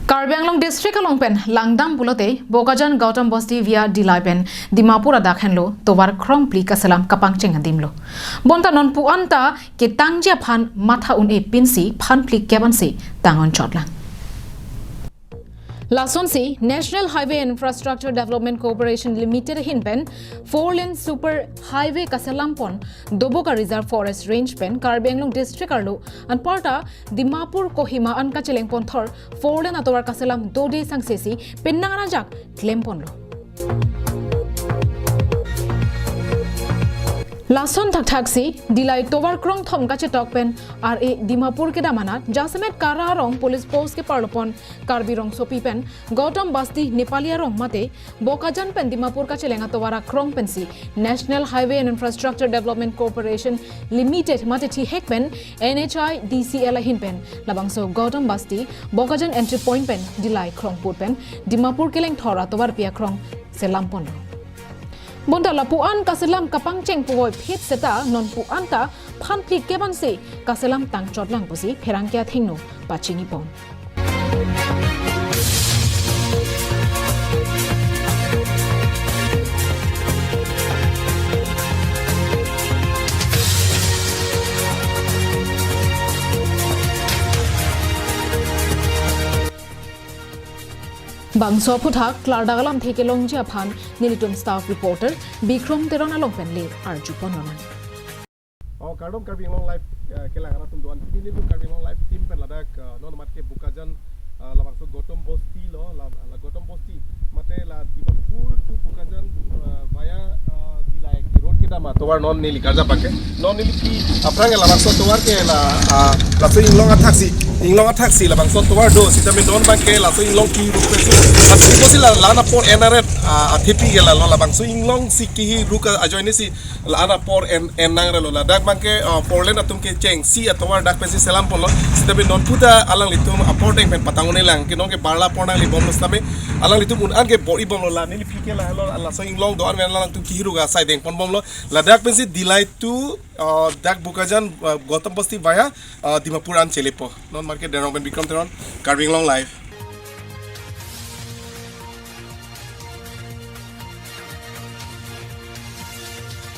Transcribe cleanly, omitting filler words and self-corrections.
Karbi Anglong district along pen Langdam Pulote, Bokajan Goutam Basti via Dillai pen, Dimapur adak henlo, tovar krong pli kasalam kapang ceng dimlo. Bonta non puanta ke tangja pan matha un e pinsi pan pli kebansi tangon chotlang. Lasonsi National Highway Infrastructure Development Corporation Limited hinpen 4-lane super highway kasalampon Doboka Reserve Forest Range pen Karbi Anglong district arlo an parta Dimapur Kohima an kacheleng ponthor 4-lane atovar kasalam dode sangsesi pennangana jak klempon lo. Lason taksi Dillai tovar krong thom kache tokpen ar e Dimapur ke damanat jasemet kara rong police post ke parlopon Karbi rong sopi pen Goutam Basti Nepalia rong mate Bokajan pen Dimapur kache lenga tovara krong pensi National Highway and Infrastructure Development Corporation Limited mate thi hekpen NHI DCL hin pen labangso Goutam Basti Bokajan entry point pen Dillai krong put pen Dimapur keleng thora tovar pia krong selampon. Bonda la puan kaselam kapang ceng puoi phit seta non puan ta phan phik keban se kaselam tang chotlang pusi pherang kya thingno pachini pon. Bangso Puthak, Klardagalam Theke Longja Phan, Nilitum staff reporter, Bikrom Teron Along Penle, Arju Pononan. Kardom Karbi Long Life Kelangana Tunduan, Nilitum Karbi Long Life Team Peladak, non Matke Bokajan, Labangso Goutam Basti, La Goutam Basti, Mate La Dimapur to Bokajan via Dillai road Kedama, Tovar non Nili Gaza Pake, non Nili Apranga Labangso Tovar Ke La so Inglong taxi. Inglong taxi labang so tovar do sitame don banke la so inglong ki rupesu ati posi la lana por enaret athepi gela lo labang so inglong sikki ruka ajoine si lana por enang relo la dak banke porlen atum ke cheng si atovar dak pesi selam polo sitame non puta alang litum aporteng pen patangone lang kinong ke barla porna li bom sitame alang litum un ange bori bom lo la ni fike la lo la so inglong do an lang tu ki ruga sai deng pon bom lo la dak pesi Dillai tu dak Bokajan Goutam Basti via Dimapur an chelepo non market derong ben Bikram Teron Karbi Long Life.